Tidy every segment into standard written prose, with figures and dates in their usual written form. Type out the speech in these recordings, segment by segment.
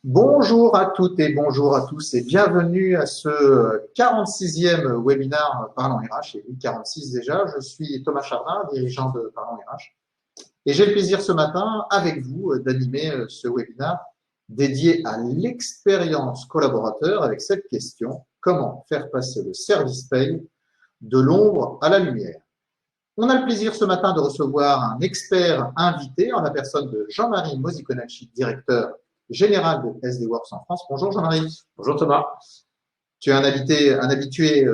Bonjour à toutes et bonjour à tous et bienvenue à ce 46e webinaire Parlons RH, et oui, 46 déjà. Je suis Thomas Chardin, dirigeant de Parlons RH, et j'ai le plaisir ce matin avec vous d'animer ce webinaire dédié à l'expérience collaborateur avec cette question: comment faire passer le service paye de l'ombre à la lumière? On a le plaisir ce matin de recevoir un expert invité en la personne de Jean-Marie Mosiconacci, directeur général de SD Works en France. Bonjour Jean-Marie. Bonjour Thomas. Tu es un habitué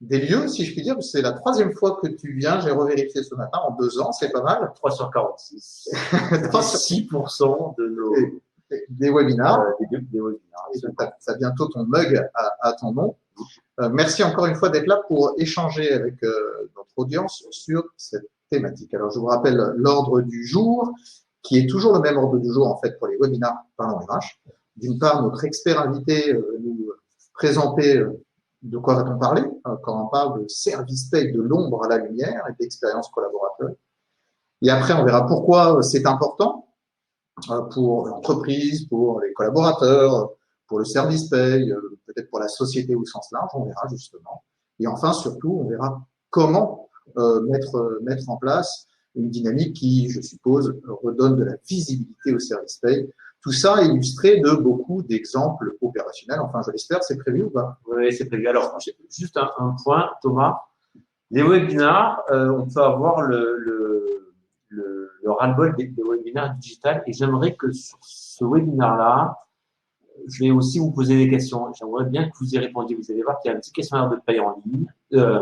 des lieux, si je puis dire. C'est la troisième fois que tu viens. J'ai revérifié ce matin en 2 ans. C'est pas mal. 3 sur 46. 6% de nos des webinars. Des webinars. Et donc, tu as bientôt ton mug à ton nom. Merci encore une fois d'être là pour échanger avec notre audience sur cette thématique. Alors, je vous rappelle l'ordre du jour, qui est toujours le même ordre du jour en fait pour les webinars Parlons RH. D'une part, notre expert invité nous présenter de quoi va-t-on parler quand on parle de service paye de l'ombre à la lumière et d'expérience collaborateur. Et après, on verra pourquoi c'est important pour l'entreprise, pour les collaborateurs, pour le service paye, peut-être pour la société au sens large, on verra justement. Et enfin, surtout, on verra comment mettre en place une dynamique qui, je suppose, redonne de la visibilité au service paye. Tout ça illustré de beaucoup d'exemples opérationnels. Enfin, je l'espère, c'est prévu ou pas? Oui, c'est prévu. Alors, juste un point, Thomas. Les webinars, on peut avoir le ras-le-bol des webinars digitales, et j'aimerais que sur ce webinaire-là, je vais aussi vous poser des questions. J'aimerais bien que vous y répondiez. Vous allez voir qu'il y a un petit questionnaire de paye en ligne,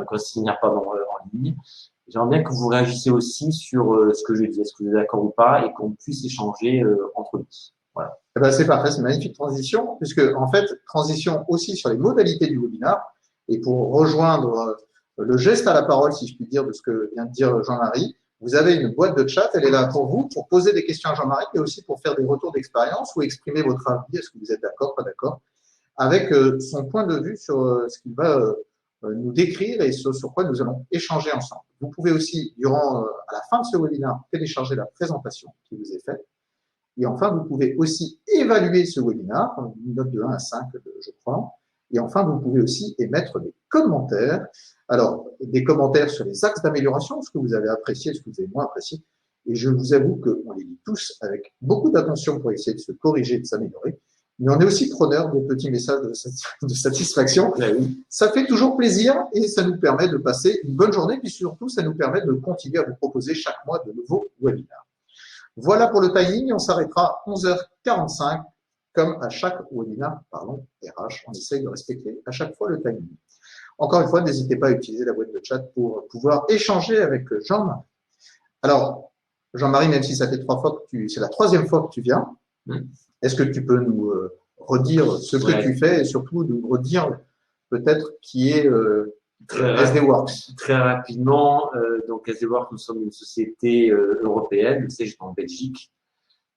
questionnaire pardon, en ligne. J'aimerais bien que vous réagissiez aussi sur ce que je dis, est-ce que vous êtes d'accord ou pas, et qu'on puisse échanger entre nous. Voilà. Eh ben, c'est parfait, c'est une magnifique transition, puisque en fait, transition aussi sur les modalités du webinaire, et pour rejoindre le geste à la parole, si je puis dire, de ce que vient de dire Jean-Marie, vous avez une boîte de chat, elle est là pour vous, pour poser des questions à Jean-Marie, mais aussi pour faire des retours d'expérience ou exprimer votre avis, est-ce que vous êtes d'accord, pas d'accord, avec son point de vue sur ce qu'il va nous décrire et sur quoi nous allons échanger ensemble. Vous pouvez aussi, à la fin de ce webinaire, télécharger la présentation qui vous est faite. Et enfin, vous pouvez aussi évaluer ce webinaire, une note de 1 à 5, je crois. Et enfin, vous pouvez aussi émettre des commentaires. Alors, des commentaires sur les axes d'amélioration, ce que vous avez apprécié, ce que vous avez moins apprécié. Et je vous avoue qu'on les lit tous avec beaucoup d'attention pour essayer de se corriger, de s'améliorer. Mais on est aussi preneur des petits messages de satisfaction. Ça fait toujours plaisir et ça nous permet de passer une bonne journée. Puis surtout, ça nous permet de continuer à vous proposer chaque mois de nouveaux webinaires. Voilà pour le timing, on s'arrêtera à 11h45, comme à chaque webinaire, pardon, RH, on essaye de respecter à chaque fois le timing. Encore une fois, n'hésitez pas à utiliser la boîte de chat pour pouvoir échanger avec Jean-Marie. Alors, Jean-Marie, même si ça fait c'est la troisième fois que tu viens, est-ce que tu peux nous redire ce que tu fais et surtout nous redire peut-être qui est SD Works? Très rapidement, donc SD Works, nous sommes une société européenne, le siège est en Belgique.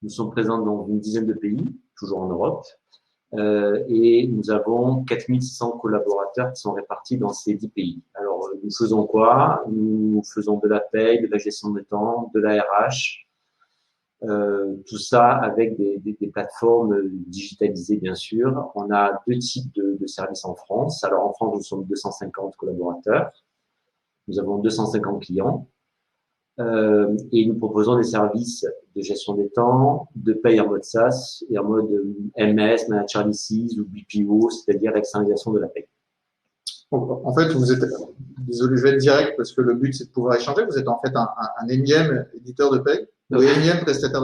Nous sommes présents dans une dizaine de pays, toujours en Europe, et nous avons 4600 collaborateurs qui sont répartis dans ces 10 pays. Alors, nous faisons quoi? Nous faisons de la paye, de la gestion de temps, de la RH, tout ça avec des plateformes digitalisées, bien sûr. On a 2 types de services en France. Alors, en France, nous sommes 250 collaborateurs. Nous avons 250 clients. Et nous proposons des services de gestion des temps, de paye en mode SaaS et en mode MS, Managed Services ou BPO, c'est-à-dire l'externalisation de la paye. En fait, désolé, je vais être direct parce que le but c'est de pouvoir échanger. Vous êtes en fait un énième éditeur de paye, ou énième prestataire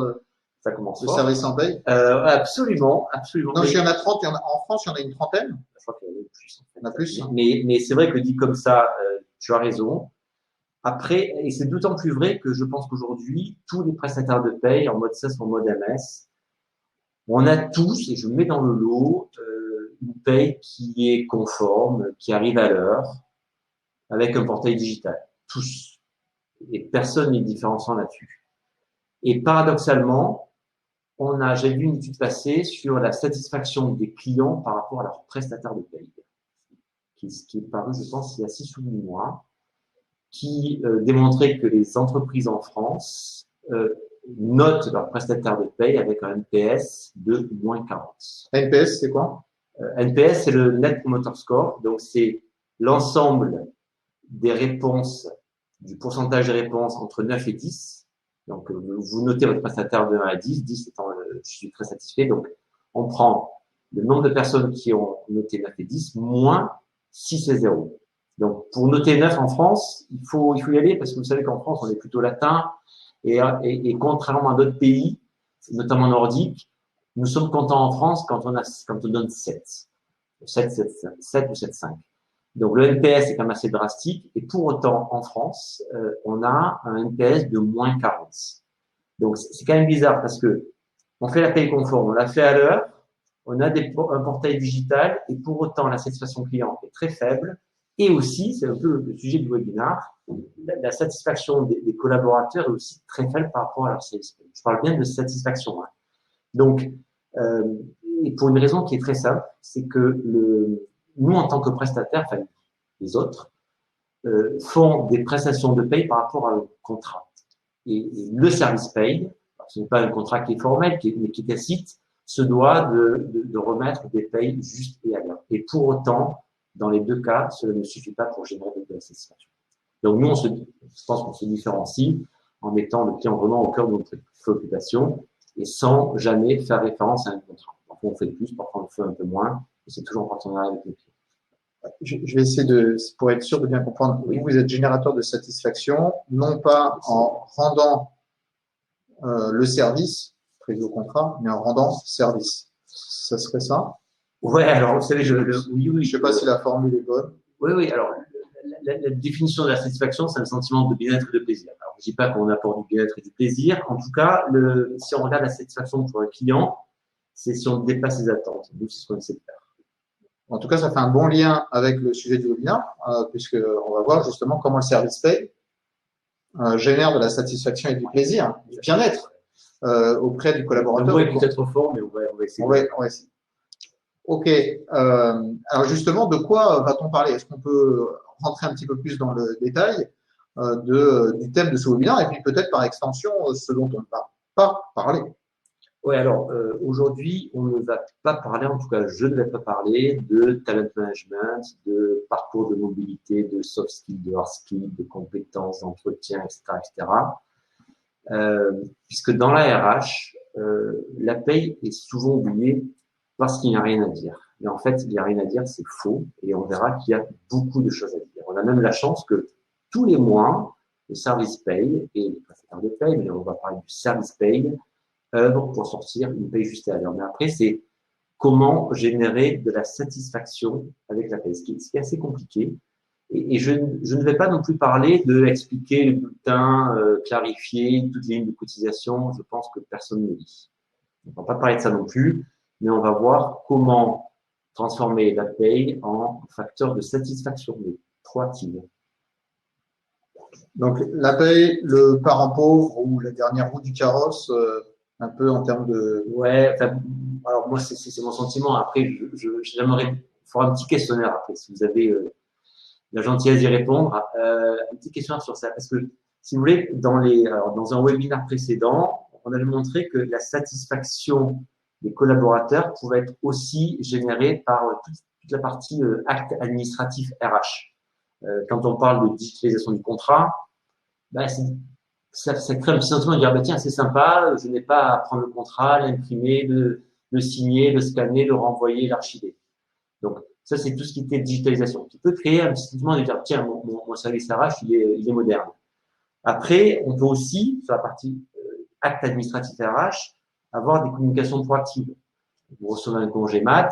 ça commence de services en paye. Absolument, absolument. Donc, il y en a 30, en France, il y en a une trentaine. Je crois qu'il y en a plus. Il y en a plus. Mais c'est vrai que dit comme ça, tu as raison. Après, et c'est d'autant plus vrai que je pense qu'aujourd'hui, tous les prestataires de paye en mode SaaS ou en mode MS, on a tous, et je mets dans le lot, une paye qui est conforme, qui arrive à l'heure, avec un portail digital. Tous. Et personne n'est différenciant là-dessus. Et paradoxalement, j'ai vu une étude passer sur la satisfaction des clients par rapport à leurs prestataires de paye, qui est paru, je pense, il y a 6 ou 8 mois, qui démontrait que les entreprises en France notent leur prestataire de paye avec un NPS de moins 40. NPS, c'est quoi? NPS, c'est le Net Promoter Score. Donc, c'est l'ensemble des réponses, du pourcentage de réponses entre 9 et 10. Donc, vous notez votre prestataire de 1 à 10, 10 étant je suis très satisfait. Donc, on prend le nombre de personnes qui ont noté 9 et 10 moins 6 et 0. Donc, pour noter 9 en France, il faut y aller parce que vous savez qu'en France, on est plutôt latin et contrairement à d'autres pays, notamment nordiques, nous sommes contents en France quand on donne 7. 7 ou 7,5. Donc, le NPS est quand même assez drastique et pour autant, en France, on a un NPS de moins 40. Donc, c'est quand même bizarre parce que on fait la paye conforme, on l'a fait à l'heure, on a un portail digital et pour autant, la satisfaction client est très faible. Et aussi, c'est un peu le sujet du webinaire, la satisfaction des collaborateurs est aussi très faible par rapport à leur service. Je parle bien de satisfaction. Hein. Donc, et pour une raison qui est très simple, c'est que nous, en tant que prestataires, enfin, les autres, font des prestations de paye par rapport à un contrat. Et le service paye, ce n'est pas un contrat qui est formel, mais qui est tacite, se doit de remettre des payes justes et à l'heure. Et pour autant, dans les deux cas, cela ne suffit pas pour générer de la satisfaction. Donc nous, je pense qu'on se différencie en mettant le client vraiment au cœur de notre préoccupation et sans jamais faire référence à un contrat. Parfois on fait plus, parfois on le fait un peu moins, et c'est toujours en partenariat avec le client. Je vais essayer pour être sûr de bien comprendre. Oui, vous êtes générateur de satisfaction, non pas en rendant le service prévu au contrat, mais en rendant service. Ça serait ça? Ouais, alors vous savez, oui. Je sais pas si la formule est bonne. Oui. Alors la définition de la satisfaction, c'est un sentiment de bien-être et de plaisir. Alors je dis pas qu'on apporte du bien-être et du plaisir. En tout cas, si on regarde la satisfaction pour un client, c'est si on dépasse ses attentes. Nous, c'est ce qu'on essaie de faire. En tout cas, ça fait un bon lien avec le sujet du webinaire, puisque on va voir justement comment le service paye génère de la satisfaction et du plaisir, du bien-être auprès du collaborateur. Le mot est peut-être fort, mais on va essayer. On va essayer. Ok. Alors justement, de quoi va-t-on parler? Est-ce qu'on peut rentrer un petit peu plus dans le détail du thème de ce webinaire et puis peut-être par extension ce dont on ne va pas parler? Oui, alors aujourd'hui, on ne va pas parler, en tout cas, je ne vais pas parler de talent management, de parcours de mobilité, de soft skills, de hard skills, de compétences, d'entretien, etc. Puisque dans la RH, la paye est souvent oubliée parce qu'il n'y a rien à dire. Mais en fait, il n'y a rien à dire, c'est faux, et on verra qu'il y a beaucoup de choses à dire. On a même la chance que tous les mois, le service paye, et les prestataires de paye, mais on va parler du service paye, œuvrent pour sortir une paye juste à l'heure. Mais après, c'est comment générer de la satisfaction avec la paye, ce qui est assez compliqué. Et je ne vais pas non plus parler de expliquer le bulletin, clarifier toutes les lignes de cotisation. Je pense que personne ne le dit. On ne va pas parler de ça non plus, mais on va voir comment transformer la paye en facteur de satisfaction, mais proactive. Donc, la paye, le parent pauvre ou la dernière roue du carrosse, un peu en termes de… Ouais, alors moi, c'est mon sentiment. Après, j'aimerais faire un petit questionnaire après, si vous avez la gentillesse d'y répondre. Un petit questionnaire sur ça. Parce que, si vous voulez, dans un webinaire précédent, on avait montré que la satisfaction des collaborateurs pouvait être aussi générée par toute la partie acte administratif RH. Quand on parle de digitalisation du contrat, ça crée un petit sentiment de dire, tiens, c'est sympa, je n'ai pas à prendre le contrat, l'imprimer, le signer, le scanner, le renvoyer, l'archiver. Donc, ça, c'est tout ce qui était digitalisation. Qui peut créer un petit sentiment de dire, tiens, mon service RH, il est moderne. Après, on peut aussi, sur la partie acte administratif RH, avoir des communications proactives. Vous recevez un congé mat,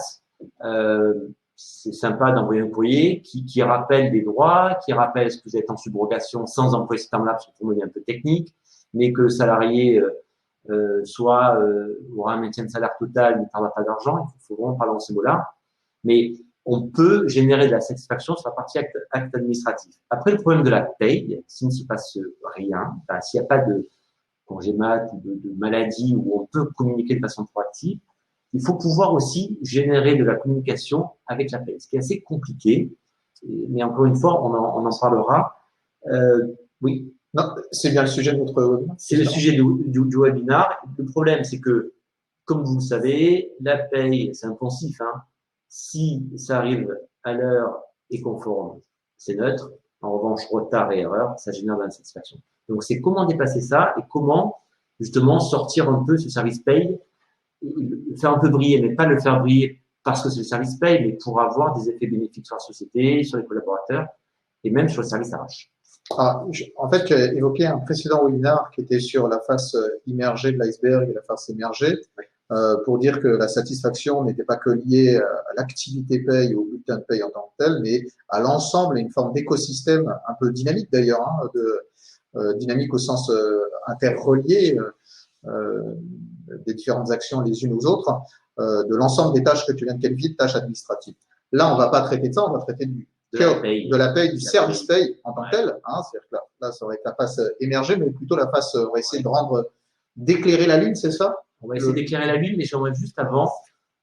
c'est sympa d'envoyer un courrier qui rappelle des droits, qui rappelle ce que vous êtes en subrogation sans employer ce terme-là, parce que pour moi, il est un peu technique, mais que le salarié aura un maintien de salaire total, ne perdra pas d'argent, il faut vraiment parler en ces mots-là. Mais on peut générer de la satisfaction sur la partie acte administratif. Après, le problème de la paye, s'il ne se passe rien, s'il n'y a pas de congé mat ou de maladie où on peut communiquer de façon proactive, il faut pouvoir aussi générer de la communication avec la paye, ce qui est assez compliqué. Mais encore une fois, on en parlera. Oui. Non, c'est bien le sujet de notre webinaire. C'est le sujet du webinaire. Le problème, c'est que, comme vous le savez, la paye, c'est un poncif. Hein. Si ça arrive à l'heure et conforme, c'est neutre. En revanche, retard et erreur, ça génère de l'insatisfaction. Donc, c'est comment dépasser ça et comment, justement, sortir un peu ce service paye, le faire un peu briller, mais pas le faire briller parce que c'est le service paye, mais pour avoir des effets bénéfiques sur la société, sur les collaborateurs et même sur le service RH. En fait, j'ai évoqué un précédent webinaire qui était sur la face immergée de l'iceberg et la face émergée, pour dire que la satisfaction n'était pas que liée à l'activité paye, au bulletin de paye en tant que tel, mais à l'ensemble et une forme d'écosystème un peu dynamique d'ailleurs, hein, dynamique au sens interrelié des différentes actions les unes aux autres, de l'ensemble des tâches que tu viens de qualifier de tâches administratives. Là, on va pas traiter de ça, on va traiter de la paye, du service paye en tant que tel. Hein, c'est-à-dire que là, ça aurait été la face émergée, mais plutôt la face, on va essayer de rendre, d'éclairer la lune, c'est ça? On va essayer d'éclairer la lune, mais j'aimerais juste avant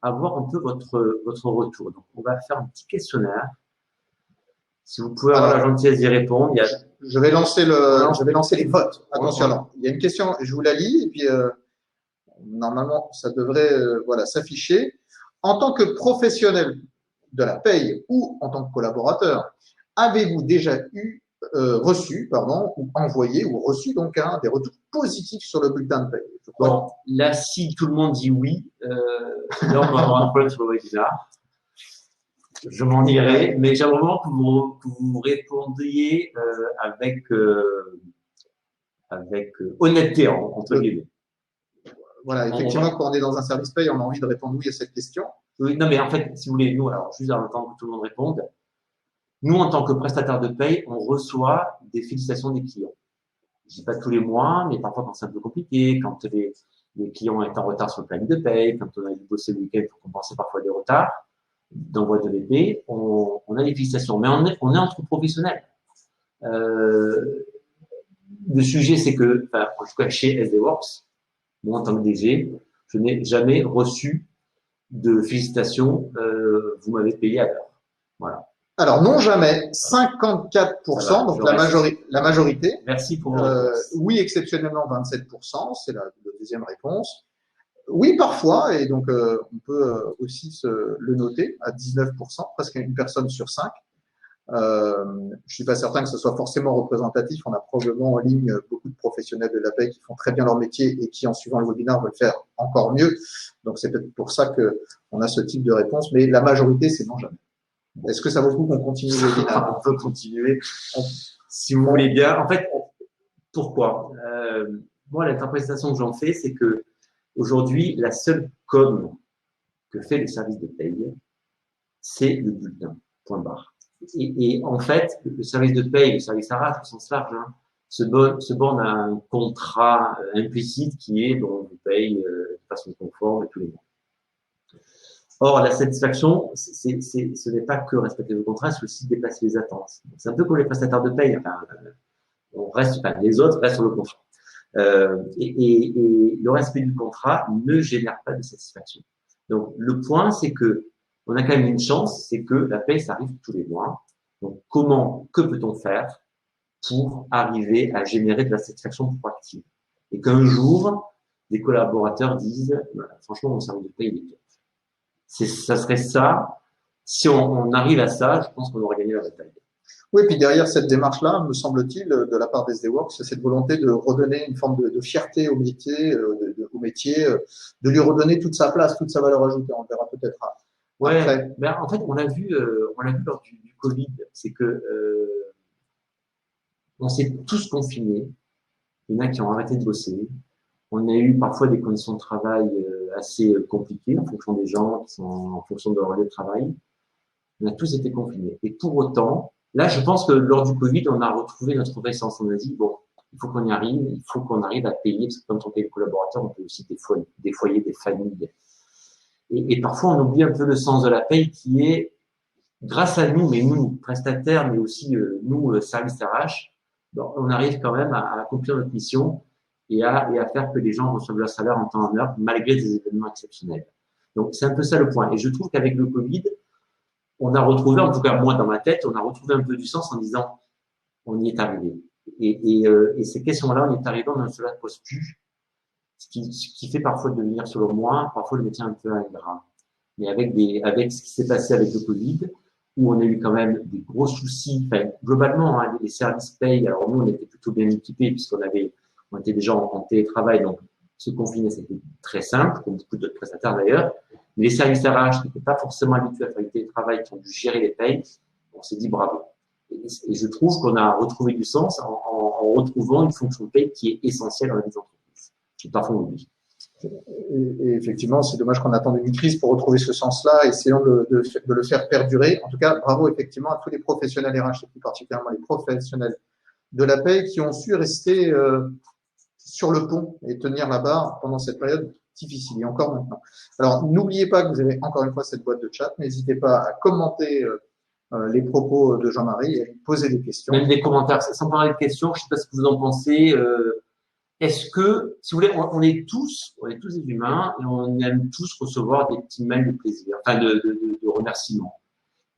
avoir un peu votre retour. Donc, on va faire un petit questionnaire. Si vous pouvez avoir la gentillesse d'y répondre. Je vais lancer les votes. Attention, alors, il y a une question, je vous la lis, et puis normalement, ça devrait s'afficher. En tant que professionnel de la paye ou en tant que collaborateur, avez-vous déjà reçu, ou envoyé ou reçu donc des retours positifs sur le bulletin de paye? Bon, là, si tout le monde dit oui, là, on va avoir un problème sur le webinaire. Je m'en irai, mais j'aimerais vraiment que vous répondiez avec honnêteté, entre guillemets. Voilà, effectivement, quand on est dans un service paye, on a envie de répondre oui à cette question. Oui, non, mais en fait, si vous voulez, nous, alors, juste en attendant que tout le monde réponde, nous, en tant que prestataire de paye, on reçoit des félicitations des clients. Je dis pas tous les mois, mais parfois quand c'est un peu compliqué, quand les clients sont en retard sur le planning de paye, quand on a dû bosser le week-end pour compenser parfois des retards d'envoi de BP, on a des félicitations. Mais on est entre professionnels. Le sujet, c'est que, en tout cas, chez SDWorks, moi, en tant que DG, je n'ai jamais reçu de félicitations, vous m'avez payé à l'heure. Voilà. Alors, non, jamais. 54%, donc la majorité. Merci pour oui, exceptionnellement 27%, c'est la deuxième réponse. Oui, parfois, et donc on peut aussi le noter à 19%, presque une personne sur 5. Je suis pas certain que ce soit forcément représentatif. On a probablement en ligne beaucoup de professionnels de la paie qui font très bien leur métier et qui, en suivant le webinaire, veulent faire encore mieux. Donc, c'est peut-être pour ça que on a ce type de réponse, mais la majorité, c'est non jamais. Est-ce que ça vaut le coup qu'on continue le webinaire? On peut continuer, si vous voulez bien. En fait, pourquoi moi, l'interprétation que j'en fais, c'est que aujourd'hui, la seule com que fait le service de paye, c'est le bulletin. Point barre. Et en fait, le service de paye, le service RH au sens large, se borne à un contrat implicite qui est bon, on vous paye de façon conforme tous les mois. Or, la satisfaction, ce n'est pas que respecter le contrat, c'est aussi dépasser les attentes. C'est un peu comme les prestataires de paye. Les autres restent sur le contrat. Et le respect du contrat ne génère pas de satisfaction. Donc, le point, c'est que on a quand même une chance, c'est que la paye, ça arrive tous les mois. Donc, que peut-on faire pour arriver à générer de la satisfaction proactive? Et qu'un jour, des collaborateurs disent, franchement, mon service de paye, il est top. Ça serait ça. Si on arrive à ça, je pense qu'on aura gagné la bataille. Oui, puis derrière cette démarche-là, me semble-t-il, de la part d'SDWorks, c'est cette volonté de redonner une forme de fierté au métier, de lui redonner toute sa place, toute sa valeur ajoutée. On verra peut-être. Ouais. Ben, en fait, on l'a vu lors du Covid, c'est que on s'est tous confinés. Il y en a qui ont arrêté de bosser. On a eu parfois des conditions de travail assez compliquées en fonction des gens, en fonction de leur lieu de travail. On a tous été confinés. Et pour autant, là, je pense que lors du Covid, on a retrouvé notre essence. On a dit, bon, il faut qu'on y arrive, il faut qu'on arrive à payer, parce que quand on paye les collaborateurs, on paye aussi des foyers, des familles. Et parfois, on oublie un peu le sens de la paye qui est, grâce à nous, mais nous, prestataires, mais aussi nous, service RH, on arrive quand même à accomplir notre mission et à faire que les gens reçoivent leur salaire en temps et en heure, malgré des événements exceptionnels. Donc, c'est un peu ça le point. Et je trouve qu'avec le Covid, on a retrouvé, en tout cas moi dans ma tête, on a retrouvé un peu du sens en disant, on y est arrivé. Et ces questions-là, on est arrivé, on ne se la pose plus, ce qui fait parfois devenir, selon moi, parfois le métier un peu ingrat. Mais avec ce qui s'est passé avec le Covid, où on a eu quand même des gros soucis, enfin, globalement, hein, les services payent. Alors nous, on était plutôt bien équipés on était déjà en télétravail, donc se confiner, c'était très simple, comme beaucoup d'autres prestataires d'ailleurs. Mais les services RH qui n'étaient pas forcément habitués à faire du télétravail, qui ont dû gérer les payes, on s'est dit bravo. Et je trouve qu'on a retrouvé du sens en retrouvant une fonction de paye qui est essentielle dans la vie d'entreprise. Et parfois on oublie. Et effectivement, c'est dommage qu'on attende une crise pour retrouver ce sens-là. Essayons de le faire perdurer. En tout cas, bravo effectivement à tous les professionnels RH, et plus particulièrement les professionnels de la paie qui ont su rester sur le pont et tenir la barre pendant cette période difficile et encore maintenant. Alors, n'oubliez pas que vous avez encore une fois cette boîte de chat. N'hésitez pas à commenter les propos de Jean-Marie et à lui poser des questions. Même des commentaires, sans parler de questions, je ne sais pas ce que vous en pensez. Est-ce que, si vous voulez, on est tous des humains et on aime tous recevoir des petits mails de plaisir, enfin de remerciements.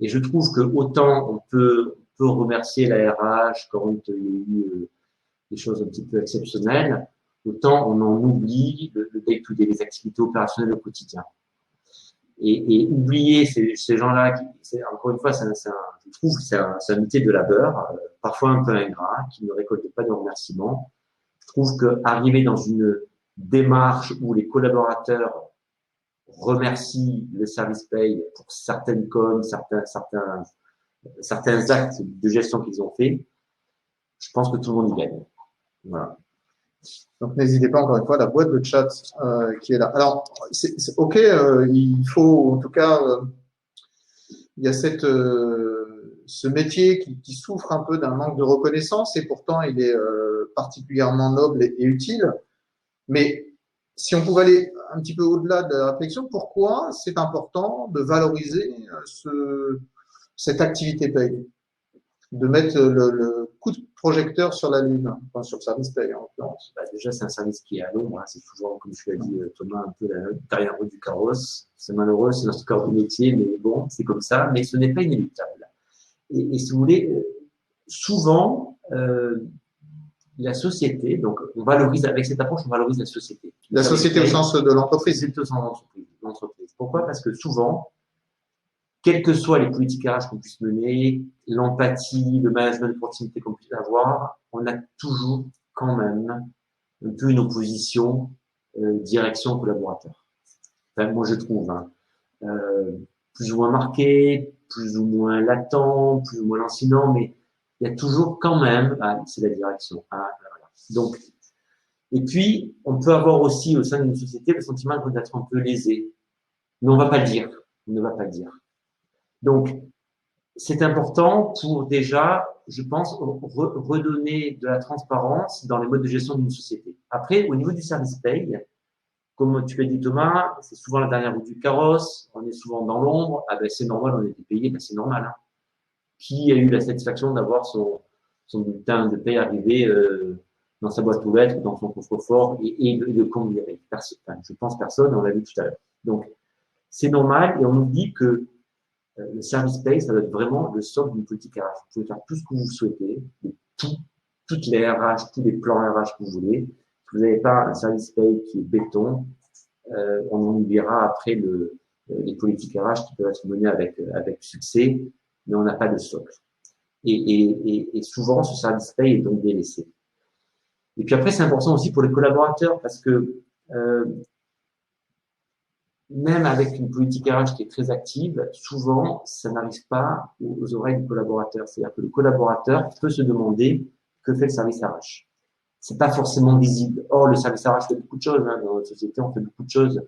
Et je trouve que autant on peut remercier la RH quand il y a eu des choses un petit peu exceptionnelles, autant on en oublie le day-to-day, les activités opérationnelles au quotidien. Et oublier ces gens-là, encore une fois, je trouve que c'est un métier de labeur, parfois un peu ingrat, qui ne récolte pas de remerciements. Je trouve qu'arriver dans une démarche où les collaborateurs remercient le service paye pour certaines coms, certains actes de gestion qu'ils ont fait, je pense que tout le monde y gagne. Voilà. Donc, n'hésitez pas, encore une fois, la boîte de chat qui est là. Alors, c'est OK, il faut, en tout cas, il y a ce métier qui souffre un peu d'un manque de reconnaissance et pourtant, il est particulièrement noble et utile. Mais si on pouvait aller un petit peu au-delà de la réflexion, pourquoi c'est important de valoriser cette activité paye, de mettre le coup de projecteur sur la Lune, enfin sur le service paye en l'occurrence. Déjà, c'est un service qui est à l'ombre. Hein. C'est toujours, comme tu l'as dit, Thomas, un peu la derrière roue du carrosse. C'est malheureux, c'est notre corps de métier, mais bon, c'est comme ça. Mais ce n'est pas inéluctable. Et si vous voulez, souvent, la société, donc on valorise, avec cette approche, on valorise la société. La société au sens de l'entreprise. C'est au sens de l'entreprise. Pourquoi? Parce que souvent, quelles que soient les politiques RH qu'on puisse mener, l'empathie, le management de proximité qu'on puisse avoir, on a toujours quand même un peu une opposition direction collaborateur. Enfin, moi, je trouve, hein, plus ou moins marqué, plus ou moins latent, plus ou moins lancinant, mais il y a toujours quand même, c'est la direction. Voilà. Donc, et puis, on peut avoir aussi au sein d'une société le sentiment d'être un peu lésé. Mais on va pas le dire. On ne va pas le dire. Donc, c'est important pour déjà, je pense, redonner de la transparence dans les modes de gestion d'une société. Après, au niveau du service paye, comme tu l'as dit Thomas, c'est souvent la dernière roue du carrosse, on est souvent dans l'ombre, ah ben c'est normal, on a été payé, ben c'est normal. Hein. Qui a eu la satisfaction d'avoir son bulletin de paie arrivé dans sa boîte aux lettres, dans son coffre-fort et de conduire? Enfin, je pense personne, on l'a vu tout à l'heure. Donc, c'est normal et on nous dit que le service paye, ça doit être vraiment le socle d'une politique RH. Vous pouvez faire tout ce que vous souhaitez, toutes les RH, tous les plans RH que vous voulez. Si vous n'avez pas un service paye qui est béton, on en oubliera après les politiques RH qui peuvent être menées avec succès, mais on n'a pas de socle. Et souvent, ce service paye est donc délaissé. Et puis après, c'est important aussi pour les collaborateurs parce que même avec une politique RH qui est très active, souvent, ça n'arrive pas aux oreilles du collaborateur. C'est-à-dire que le collaborateur peut se demander que fait le service RH. C'est pas forcément visible. Or, le service RH fait beaucoup de choses. Hein. Dans notre société, on fait beaucoup de choses.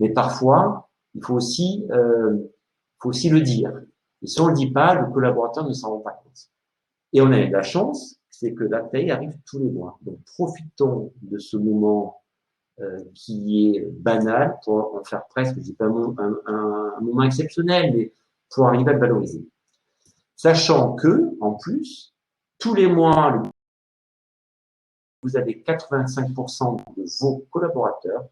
Mais parfois, il faut aussi le dire. Et si on le dit pas, le collaborateur ne s'en rend pas compte. Et on a de la chance, c'est que la paye arrive tous les mois. Donc, profitons de ce moment qui est banal pour en faire presque, je dis pas un moment exceptionnel, mais pour arriver à le valoriser. Sachant que, en plus, tous les mois, vous avez 85% de vos collaborateurs,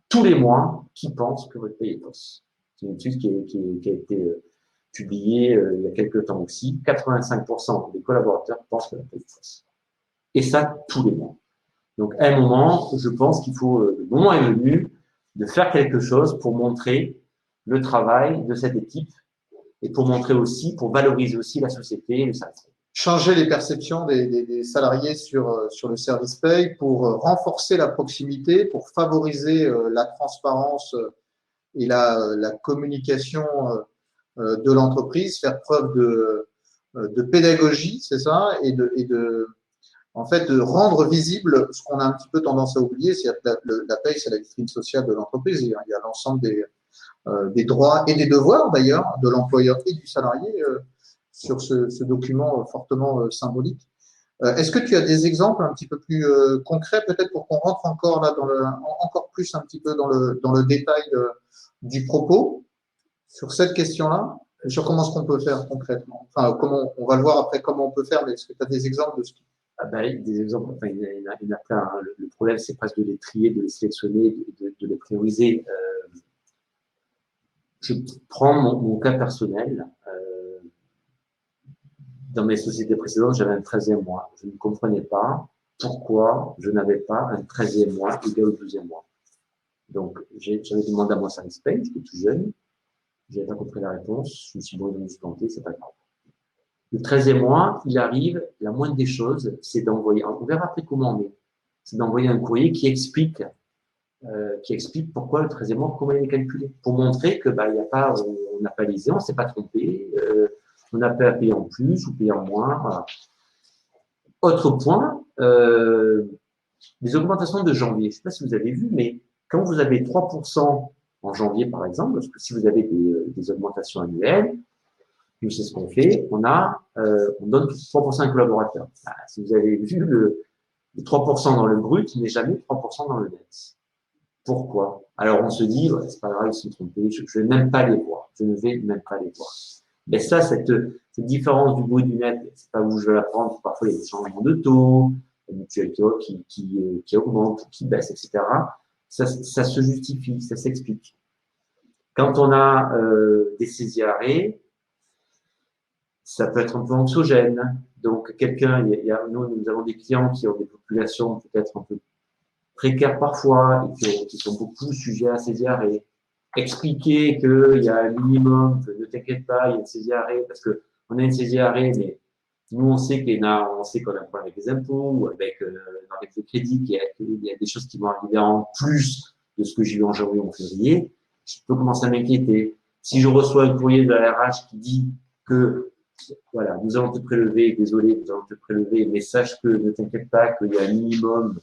tous les mois, qui pensent que votre paye est fausse. C'est une étude qui a été publiée il y a quelques temps aussi. 85% des collaborateurs pensent que la paye est fausse. Et ça, tous les mois. Donc, à un moment, je pense qu'il faut, le moment est venu de faire quelque chose pour montrer le travail de cette équipe et pour montrer aussi, pour valoriser aussi la société et le service. Changer les perceptions des salariés sur le service paye pour renforcer la proximité, pour favoriser la transparence et la communication de l'entreprise, faire preuve de pédagogie, c'est ça, en fait, de rendre visible ce qu'on a un petit peu tendance à oublier, c'est-à-dire que la paye, c'est la vitrine sociale de l'entreprise. Il y a l'ensemble des droits et des devoirs, d'ailleurs, de l'employeur et du salarié sur ce document fortement symbolique. Est-ce que tu as des exemples un petit peu plus concrets, peut-être pour qu'on rentre encore là encore plus un petit peu dans le détail du propos sur cette question-là, sur comment est-ce qu'on peut faire concrètement. Enfin, comment on va le voir après comment on peut faire, mais est-ce que tu as des exemples de ce qui des exemples, enfin, il y en a plein. Hein. Le problème, c'est presque de les trier, de les sélectionner, de les prioriser. Je prends mon cas personnel. Dans mes sociétés précédentes, j'avais un 13e mois. Je ne comprenais pas pourquoi je n'avais pas un 13e mois égal au 12e mois. Donc, j'avais demandé à mon service paye, j'étais tout jeune. Je n'avais pas compris la réponse. Je me suis dit, bon, je me suis planté, c'est pas grave. Le 13e mois, il arrive, la moindre des choses, c'est d'envoyer, on verra après comment on est, c'est d'envoyer un courrier qui explique pourquoi le 13e mois, comment il est calculé. Pour montrer que, il y a pas, on n'a pas lésé, on s'est pas trompé, on n'a pas payé en plus ou payé en moins, voilà. Autre point, les augmentations de janvier. Je ne sais pas si vous avez vu, mais quand vous avez 3% en janvier, par exemple, parce que si vous avez des augmentations annuelles, nous, c'est ce qu'on fait, on donne 3% à un collaborateur. Si vous avez vu le 3% dans le brut, mais jamais 3% dans le net. Pourquoi? Alors, on se dit, ouais, c'est pas grave, ils se sont trompés, je ne vais même pas les voir. Je ne vais même pas les voir. Mais ça, cette différence du brut du net, c'est pas où je vais la prendre. Parfois, il y a des changements de taux, la mutualité qui augmente, qui baisse, etc. Ça se justifie, ça s'explique. Quand on a des saisies arrêts, ça peut être un peu anxiogène. Donc, nous avons des clients qui ont des populations peut-être un peu précaires parfois et qui sont beaucoup sujets à saisie arrêt. Expliquer qu'il y a un minimum, que ne t'inquiète pas, il y a une saisie arrêt, parce que on a une saisie arrêt, mais nous, on sait qu'on a un problème avec les impôts ou avec le crédit, qu'il y a des choses qui vont arriver en plus de ce que j'ai eu en janvier ou en février. Je peux commencer à m'inquiéter. Si je reçois un courrier de la RH qui dit que voilà, nous allons te prélever, désolé, nous allons te prélever, mais sache que ne t'inquiète pas qu'il y a un minimum,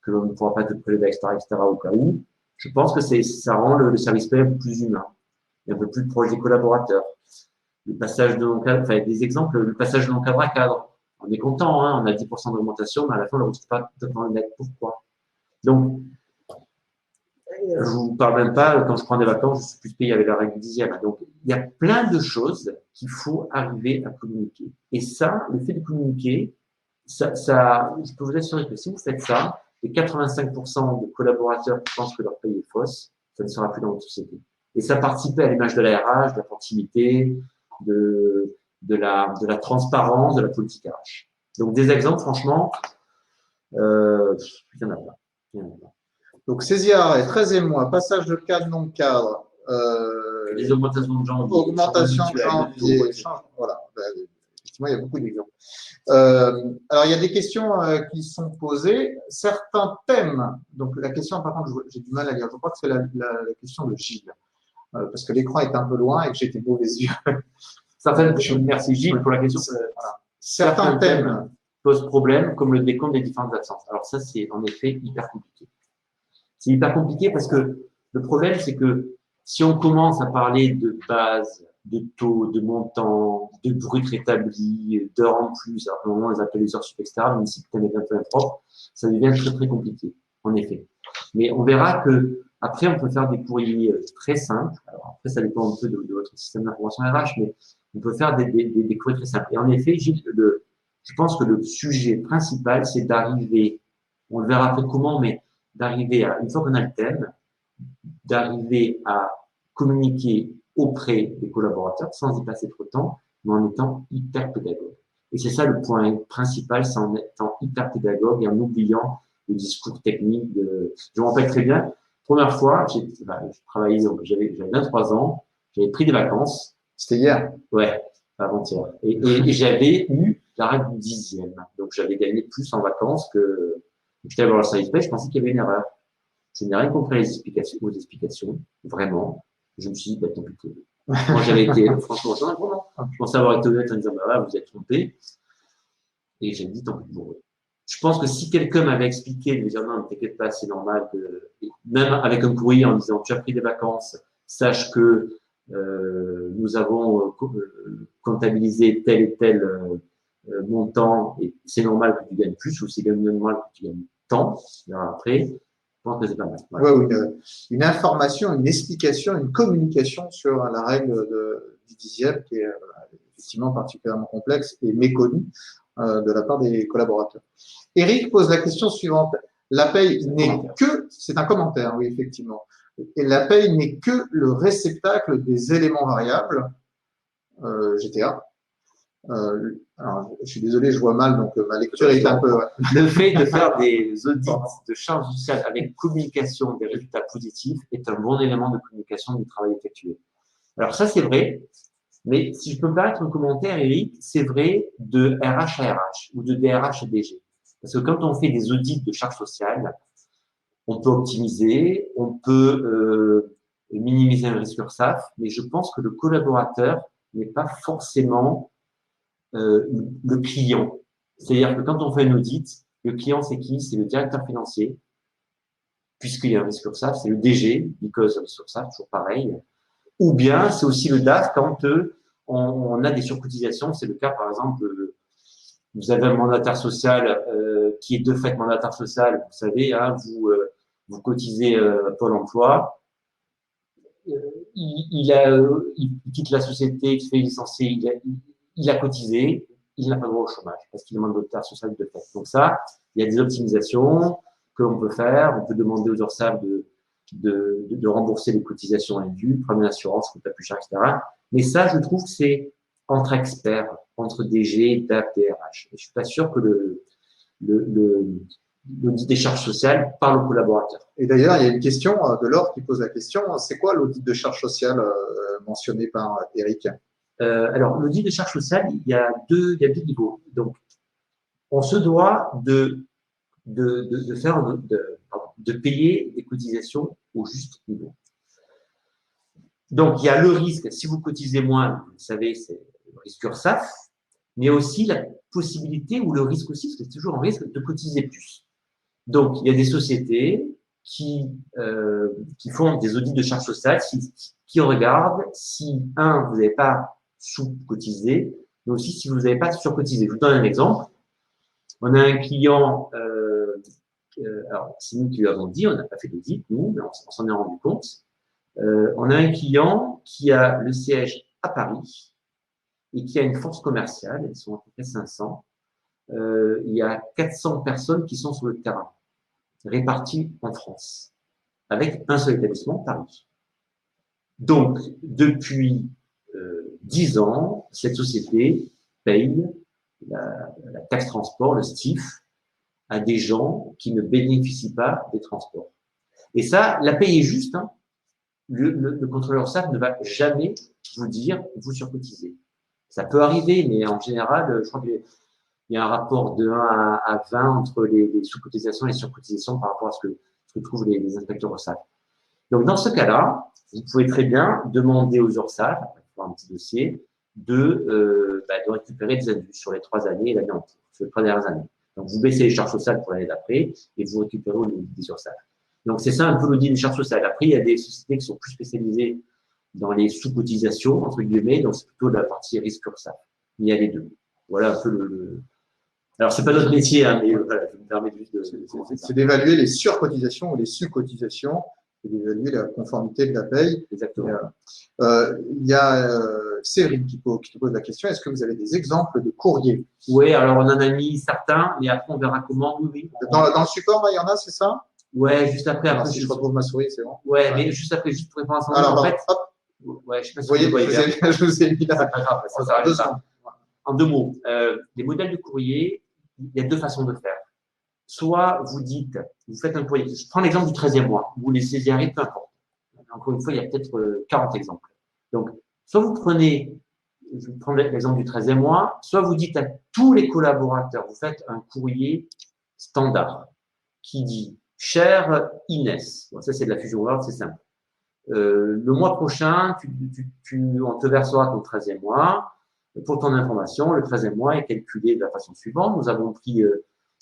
que l'on ne pourra pas te prélever, etc., au cas où. Je pense que ça rend le service paye un peu plus humain et un peu plus proche des collaborateurs. Le passage de non-cadre, enfin, des exemples, le passage de non-cadre à cadre. On est content, hein, on a 10% d'augmentation, mais à la fin, on ne le retrouve pas dans le net. Pourquoi? Donc, je vous parle même pas, quand je prends des vacances, je suis plus payé avec la règle dixième. Donc, il y a plein de choses qu'il faut arriver à communiquer. Et ça, le fait de communiquer, je peux vous assurer que si vous faites ça, les 85% de collaborateurs qui pensent que leur paye est fausse, ça ne sera plus dans votre société. Et ça participe à l'image de la RH, de la proximité, de la transparence, de la politique RH. Donc, des exemples, franchement, il y en a pas. Il y en a pas. Donc, saisie arrêt, 13e mois, passage de cadre, non cadre. Les augmentations de janvier. Augmentation de janvier. Voilà. Effectivement, il y a beaucoup d'exemples. Alors, il y a des questions qui sont posées. Certains thèmes, donc la question, par contre, j'ai du mal à lire. Je crois que c'est la question de Gilles, parce que l'écran est un peu loin et que j'ai des mauvais yeux. Merci Gilles pour la question. Voilà. Certains thèmes posent problème, comme le décompte des différentes absences. Alors ça, c'est en effet hyper compliqué. C'est hyper compliqué parce que le problème, c'est que si on commence à parler de base, de taux, de montant, de brut rétabli, d'heures en plus, alors à un moment, on les appelle les heures sup, etc., même si le thème est un peu impropre, ça devient très, très compliqué, en effet. Mais on verra que après, on peut faire des courriers très simples. Alors après, ça dépend un peu de votre système d'information RH, mais on peut faire des courriers très simples. Et en effet, Gilles, je pense que le sujet principal, c'est d'arriver, on le verra après comment, mais d'arriver à, une fois qu'on a le thème, d'arriver à communiquer auprès des collaborateurs sans y passer trop de temps, mais en étant hyper pédagogue. Et c'est ça le point principal, c'est en étant hyper pédagogue et en oubliant le discours technique. Je me rappelle très bien, première fois, je travaillais, donc j'avais 23 ans, j'avais pris des vacances. C'était hier. Ouais, avant-hier. Et j'avais eu la règle du 10e. Donc j'avais gagné plus en vacances que j'étais allé voir le service paye, je pensais qu'il y avait une erreur. Je n'ai rien compris aux explications, vraiment. Je me suis dit, bah, tant pis. Moi, j'avais été, franchement, je pensais avoir été honnête en disant, bah, voilà, vous êtes trompé. Et j'ai dit, tant pis pour eux. Je pense que si quelqu'un m'avait expliqué, de me dire, non, ne t'inquiète pas, c'est normal que, même avec un courrier en disant, tu as pris des vacances, sache que, nous avons comptabilisé tel et tel montant, et c'est normal que tu gagnes plus, ou c'est normal que tu gagnes tant, après, je pense que c'est pas mal. Voilà. Ouais, une information, une explication, une communication sur la règle du 10e qui est effectivement particulièrement complexe et méconnue de la part des collaborateurs. Eric pose la question suivante. La paye n'est que, c'est un commentaire, oui, effectivement. Et la paye n'est que le réceptacle des éléments variables, GTA. Alors, je suis désolé, je vois mal, donc ma lecture est un peu… Ouais. Le fait de faire des audits de charges sociales avec communication des résultats positifs est un bon élément de communication du travail effectué. Alors ça, c'est vrai, mais si je peux me permettre un commentaire, Eric, c'est vrai de RH à RH ou de DRH à DG. Parce que quand on fait des audits de charges sociales, on peut optimiser, on peut minimiser un risque URSSAF, mais je pense que le collaborateur n'est pas forcément le client. C'est-à-dire que quand on fait un audit, le client, c'est qui? C'est le directeur financier, puisqu'il y a un risque URSSAF, c'est le DG, because of risque URSSAF, toujours pareil. Ou bien, c'est aussi le DAF quand on a des surcotisations. C'est le cas, par exemple, vous avez un mandataire social qui est de fait mandataire social. Vous savez, hein, vous cotisez Pôle emploi. Il quitte la société, il se fait licencier, il a cotisé, il n'a pas droit au chômage parce qu'il est mandataire social de fait. Donc ça, il y a des optimisations que l'on peut faire. On peut demander aux URSSAF de rembourser les cotisations indues, prendre une assurance qui coûte plus cher, etc. Mais ça, je trouve que c'est entre experts, entre DG, DAF, DRH. Et je suis pas sûr que l'audit des charges sociales parle aux collaborateurs. Et d'ailleurs, il y a une question de Laure qui pose la question, c'est quoi l'audit de charges sociales mentionné par Eric? Alors, l'audit de charges sociales, il y a deux niveaux. Donc, on se doit de payer des cotisations au juste niveau. Donc, il y a le risque, si vous cotisez moins, vous savez, c'est le risque URSSAF, mais aussi la possibilité, ou le risque aussi, parce que c'est toujours un risque, de cotiser plus. Donc, il y a des sociétés qui font des audits de charges sociales, qui regardent si, vous n'avez pas sous-cotisé, mais aussi si vous n'avez pas surcotisé. Je vous donne un exemple. On a un client, alors c'est nous qui lui avons dit, on n'a pas fait d'audit, nous, mais on s'en est rendu compte. On a un client qui a le siège à Paris et qui a une force commerciale, ils sont à peu près 500. Il y a 400 personnes qui sont sur le terrain, réparties en France, avec un seul établissement, Paris. Donc, depuis 10 ans, cette société paye la taxe transport, le STIF, à des gens qui ne bénéficient pas des transports. Et ça, la paye est juste. Hein. Le contrôleur SAF ne va jamais vous dire vous surcotisez. Ça peut arriver, mais en général, je crois qu'il y a un rapport de 1 à 20 entre les sous-cotisations et les surcotisations par rapport à ce que trouvent les inspecteurs URSSAF. Donc, dans ce cas-là, vous pouvez très bien demander aux URSSAF, pour un petit dossier, de récupérer des indus sur les 3 années et l'année en cours, sur les 3 dernières années. Donc, vous baissez les charges sociales pour l'année d'après et vous récupérez des URSSAF. Donc, c'est ça un peu l'audit des charges sociales. Après, il y a des sociétés qui sont plus spécialisées dans les sous-cotisations, entre guillemets, donc c'est plutôt la partie risque URSSAF. Il y a les deux. Voilà un peu Alors, c'est pas notre métier, hein, mais voilà, je me permets juste de… C'est d'évaluer les surcotisations ou les sous-cotisations et d'évaluer la conformité de la paye. Exactement. Il y a Séverine qui te pose la question, est-ce que vous avez des exemples de courriers? Oui, alors on en a mis certains, mais après on verra comment. Oui. Dans le support, il y en a, c'est ça? Ouais, juste après. Alors, si je retrouve ma souris, c'est bon. Ouais, mais juste après, juste pour répondre à son alors, en fait. Hop. Ouais, je sais pas si vous voyez, je vous ai mis là. C'est pas grave, ça en 2 mots, les modèles de courrier, il y a 2 façons de faire. Soit vous dites, vous faites un courrier. Je prends l'exemple du 13e mois. Vous laissez y arriver, peu importe. Encore une fois, il y a peut-être 40 exemples. Donc, soit vous prenez, je vais prendre l'exemple du 13e mois, soit vous dites à tous les collaborateurs, vous faites un courrier standard qui dit « Cher Inès », bon, ça c'est de la fusion Word, c'est simple. Le mois prochain, on te versera ton 13e mois. Pour ton information, le 13e mois est calculé de la façon suivante. Nous avons pris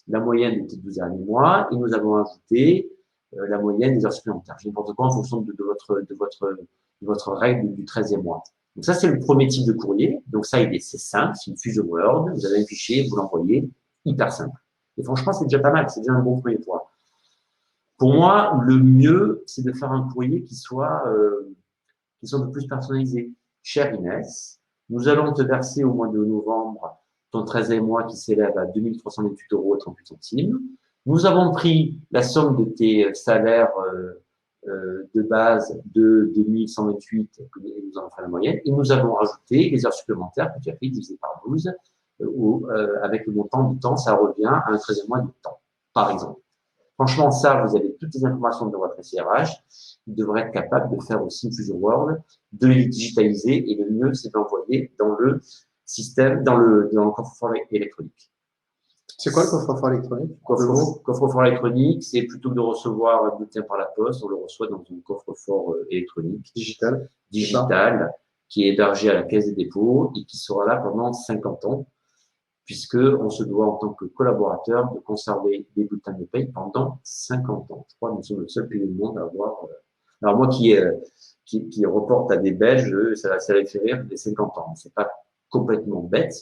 la moyenne des 12 derniers mois et nous avons ajouté la moyenne des heures supplémentaires. Je n'importe quoi en fonction de votre règle du 13e mois. Donc ça, c'est le premier type de courrier. Donc ça, c'est simple, c'est une fusion Word. Vous avez un fichier, vous l'envoyez, hyper simple. Et franchement, c'est déjà pas mal, c'est déjà un bon premier point. Pour moi, le mieux, c'est de faire un courrier qui soit un peu plus personnalisé. Chère Inès, nous allons te verser au mois de novembre ton 13e mois qui s'élève à 2 328,38 €. Nous avons pris la somme de tes salaires de base de 2128 et nous avons fait la moyenne et nous avons rajouté les heures supplémentaires que tu as fait divisé par 12 avec le montant du temps, ça revient à un 13e mois de temps, par exemple. Franchement, ça, vous avez toutes les informations de votre SIRH. Vous devrez être capable de faire aussi une fusion Word, de les digitaliser et le mieux, c'est d'envoyer dans le système, dans le coffre-fort électronique. C'est quoi le coffre-fort électronique? Coffre-fort électronique, c'est plutôt que de recevoir un bulletin par la poste, on le reçoit dans un coffre-fort électronique. Digital, qui est hébergé à la Caisse des dépôts et qui sera là pendant 50 ans. Puisqu'on se doit, en tant que collaborateur, de conserver des bulletins de paye pendant 50 ans. Je crois que nous sommes le seul pays du monde à avoir. Alors, moi qui reporte à des Belges, ça va fait rire des 50 ans. C'est pas complètement bête,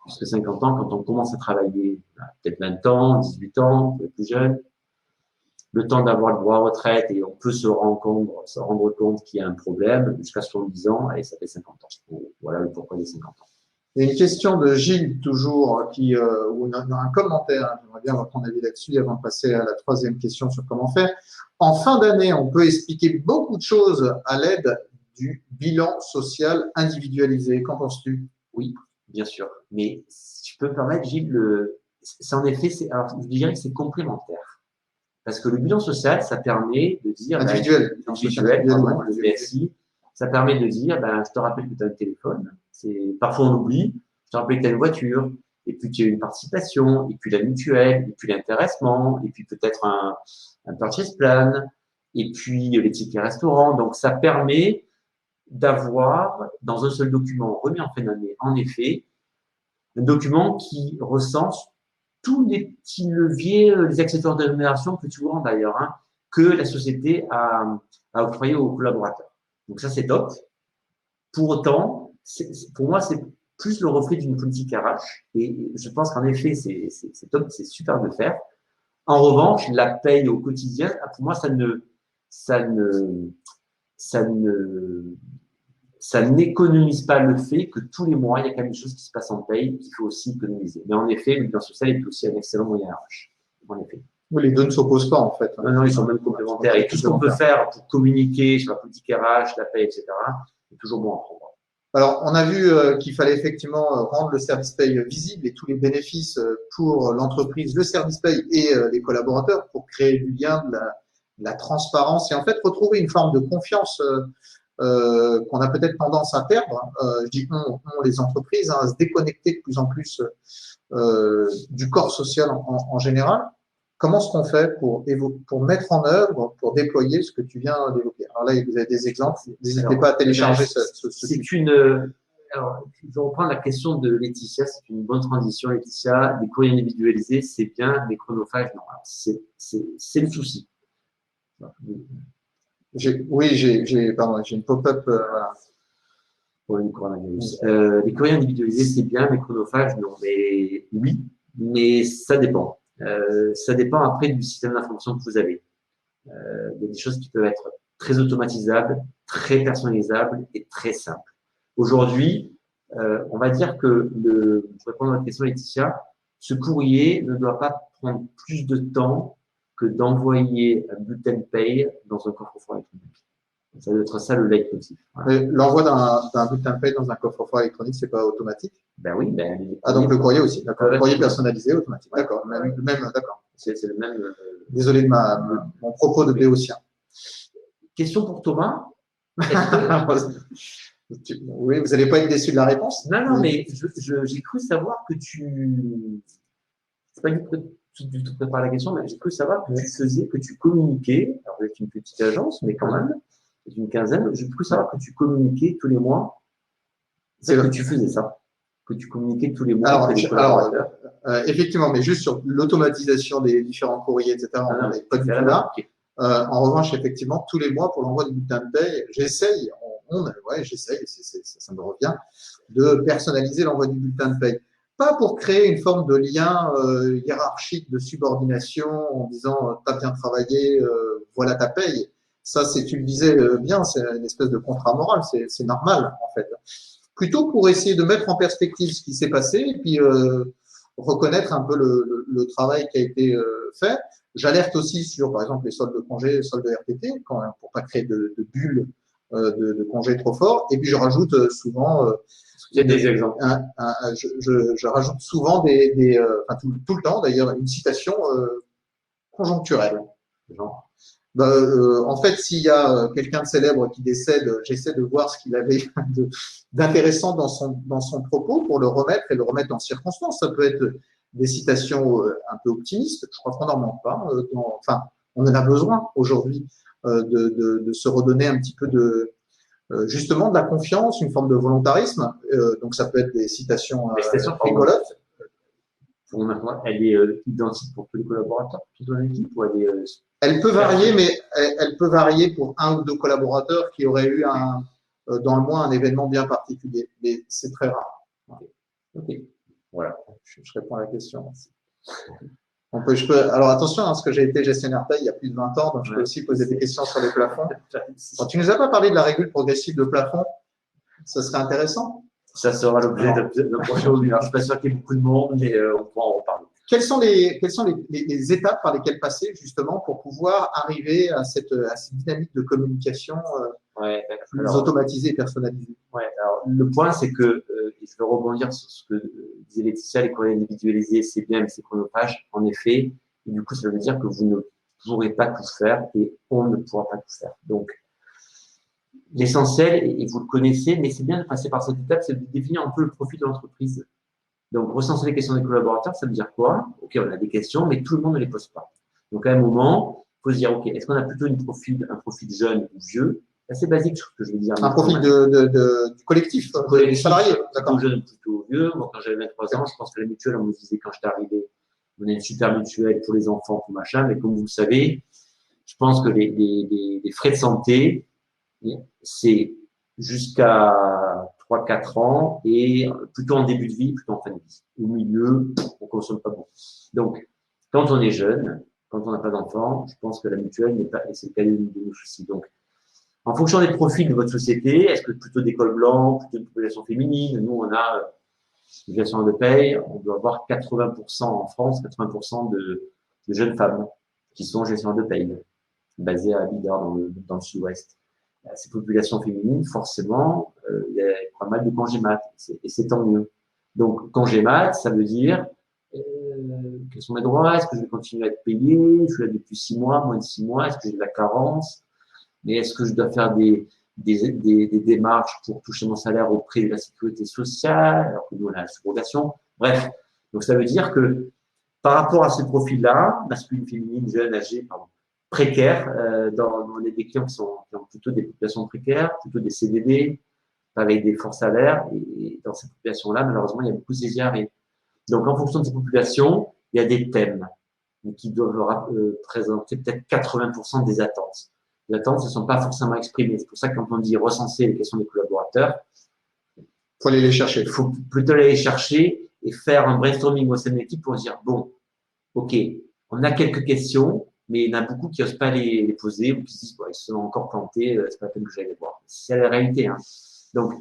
puisque 50 ans, quand on commence à travailler, peut-être 20 ans, 18 ans, plus jeune, le temps d'avoir le droit à retraite et on peut se rendre compte qu'il y a un problème jusqu'à 70 ans et ça fait 50 ans. Voilà le pourquoi des 50 ans. Il y a une question de Gilles, toujours, où on a un commentaire. J'aimerais bien avoir ton avis là-dessus avant de passer à la 3e question sur comment faire. En fin d'année, on peut expliquer beaucoup de choses à l'aide du bilan social individualisé. Qu'en penses-tu? Oui, bien sûr. Mais si je peux me permettre, Gilles, c'est en effet, alors, je dirais que c'est complémentaire. Parce que le bilan social, ça permet de dire… Individuel, le BSI, ça permet de dire, je te rappelle que tu as un téléphone. Parfois, on oublie. Je te rappelle que tu as une voiture. Et puis, tu as une participation. Et puis, la mutuelle. Et puis, l'intéressement. Et puis, peut-être un purchase plan. Et puis, les tickets restaurants. Donc, ça permet d'avoir, dans un seul document remis en fin d'année, en effet, un document qui recense tous les petits leviers, les accessoires de rémunération, plus souvent d'ailleurs, que la société a octroyé aux collaborateurs. Donc ça, c'est top. Pour autant, pour moi, c'est plus le reflet d'une politique RH. Et je pense qu'en effet, c'est top, c'est super de le faire. En revanche, la paye au quotidien, pour moi, ça n'économise pas le fait que tous les mois, il y a quand même des choses qui se passent en paye qu'il faut aussi économiser. Mais en effet, le bilan social est aussi un excellent moyen RH. En effet. Oui, les deux ne s'opposent pas, en fait. Non, ils sont même complémentaires. Et tout ce qu'on peut faire pour communiquer sur la politique RH, la paye, etc., c'est toujours bon à prendre. Alors, on a vu qu'il fallait effectivement rendre le service paye visible et tous les bénéfices pour l'entreprise, le service paye et les collaborateurs pour créer du lien, de la transparence et en fait retrouver une forme de confiance qu'on a peut-être tendance à perdre. Je dis les entreprises, à se déconnecter de plus en plus du corps social en général. Comment est-ce qu'on fait pour mettre en œuvre, pour déployer ce que tu viens d'évoquer? Alors là, vous avez des exemples. N'hésitez pas à télécharger Alors, je vais reprendre la question de Laetitia. C'est une bonne transition, Laetitia. Les courriers individualisés, c'est bien. Les chronophages, non. C'est le souci. J'ai une pop-up. Voilà. Pour le coronavirus. Les courriers individualisés, c'est bien. Les chronophages, non. Mais oui, mais ça dépend. Ça dépend après du système d'information que vous avez. Il y a des choses qui peuvent être très automatisables, très personnalisables et très simples. Aujourd'hui, on va dire que, pour répondre à votre question, Laetitia, ce courrier ne doit pas prendre plus de temps que d'envoyer un bulletin de paye dans un coffre-fort électronique. Ça doit être ça le leitmotiv. Voilà. Mais l'envoi d'un bulletin de paie dans un coffre-fort électronique, c'est pas automatique? Ben oui, ben, Ah, donc le courrier aussi, d'accord. Le courrier ouais. personnalisé, automatique. Ouais. D'accord. Même, d'accord. C'est le même. Désolé de mon propos de béotien. Question pour Thomas. Oui, vous n'allez pas être déçu de la réponse? Non, mais j'ai cru savoir que tu. C'est pas du tout préparer la question, mais j'ai cru savoir que tu communiquais. Alors, vous êtes une petite agence, mais quand même, c'est une quinzaine. J'ai cru savoir que tu communiquais tous les mois. C'est que tu faisais ça. Que tu communiquais tous les mois avec les collaborateurs. Effectivement, mais juste sur l'automatisation des différents courriers, etc. On n'est pas du tout là. Okay. En revanche, effectivement, tous les mois, pour l'envoi du bulletin de paie, j'essaye, j'essaye, ça me revient, de personnaliser l'envoi du bulletin de paie. Pas pour créer une forme de lien hiérarchique de subordination en disant t'as bien travaillé, voilà ta paye. Ça, tu le disais bien, c'est une espèce de contrat moral, c'est normal en fait. Plutôt pour essayer de mettre en perspective ce qui s'est passé et puis reconnaître un peu le travail qui a été fait. J'alerte aussi sur, par exemple, les soldes de congés, les soldes de RTT, quand même, pour pas créer de bulles de congés trop forts. Et puis je rajoute souvent des exemples. Je rajoute souvent enfin, tout le temps d'ailleurs, une citation conjoncturelle. Genre, en fait, s'il y a quelqu'un de célèbre qui décède, j'essaie de voir ce qu'il avait d'intéressant dans son propos pour le remettre et le remettre en circonstance. Ça peut être des citations un peu optimistes. Je crois qu'on n'en manque pas. Enfin, on en a besoin aujourd'hui de se redonner un petit peu justement de la confiance, une forme de volontarisme. Donc ça peut être des citations rigolotes. Elle est identique pour tous les collaborateurs, toute ton équipe, ou elle peut varier, mais elle peut varier pour un ou deux collaborateurs qui auraient eu dans le mois un événement bien particulier. Mais c'est très rare. Ok. Voilà. Je réponds à la question. Alors attention, parce que j'ai été gestionnaire paye il y a plus de 20 ans, donc je peux aussi poser des questions sur les plafonds. Bon, tu nous as pas parlé de la régule progressive de plafond? Ça serait intéressant. Ça sera l'objet d'un prochain webinaire. Je ne suis pas sûr qu'il y ait beaucoup de monde, mais on pourra en reparler. Quelles sont les étapes par lesquelles passer justement pour pouvoir arriver à cette dynamique de communication plus automatisée et personnalisée? Alors, le point, c'est que, je vais rebondir sur ce que disait Laetitia, les courriers individualisés, c'est bien, mais c'est chronophage, en effet. Et du coup, ça veut dire que vous ne pourrez pas tout faire et on ne pourra pas tout faire. Donc, l'essentiel, et vous le connaissez, mais c'est bien de passer par cette étape, c'est de définir un peu le profil de l'entreprise. Donc, recenser les questions des collaborateurs, ça veut dire quoi? Ok, on a des questions, mais tout le monde ne les pose pas. Donc, à un moment, il faut se dire, ok, est-ce qu'on a plutôt un profil jeune ou vieux? C'est assez basique ce que je veux dire. Un profil du collectif, des salariés. Plutôt jeune ou plutôt vieux. Moi, quand j'avais 23 ans, je pense que la mutuelle, on me disait quand j'étais arrivé, on a une super mutuelle pour les enfants, pour machin, mais comme vous le savez, je pense que les frais de santé, c'est jusqu'à 3-4 ans et plutôt en début de vie, plutôt en fin de vie. Au milieu, on consomme pas beaucoup. Donc, quand on est jeune, quand on n'a pas d'enfant, je pense que la mutuelle n'est pas, et c'est le cas de nos soucis. Donc, en fonction des profils de votre société, est-ce que plutôt des cols blancs, plutôt une population féminine? Nous, on a une gestion de paye, on doit avoir 80% en France, 80% de jeunes femmes qui sont gestionnaires de paye, basées à Bidart dans le sud-ouest. Ces populations féminines, forcément, il y a pas mal de congés mat, et c'est tant mieux. Donc, congé mat, ça veut dire quels sont mes droits? Est-ce que je vais continuer à être payé? Je suis là depuis 6 mois, moins de 6 mois. Est-ce que j'ai de la carence? Mais est-ce que je dois faire des démarches pour toucher mon salaire auprès de la sécurité sociale, alors que nous, on a la subrogation? Bref. Donc, ça veut dire que par rapport à ce profil-là, masculine, féminine, jeune, âgé, précaires, dans des clients qui ont plutôt des populations précaires, plutôt des CDD, avec des forts salaires, et dans ces populations-là, malheureusement, il y a beaucoup de saisies. Donc, en fonction de ces populations, il y a des thèmes qui doivent présenter peut-être 80% des attentes. Les attentes ne sont pas forcément exprimées. C'est pour ça que quand on dit recenser les questions des collaborateurs, faut aller les chercher. Il faut plutôt aller les chercher et faire un brainstorming au sein de l'équipe pour dire, bon, ok, on a quelques questions, mais il y en a beaucoup qui n'osent pas les poser ou qui se disent, bon, ils se sont encore plantés, c'est pas la peine que j'aille les voir. C'est la réalité. Donc,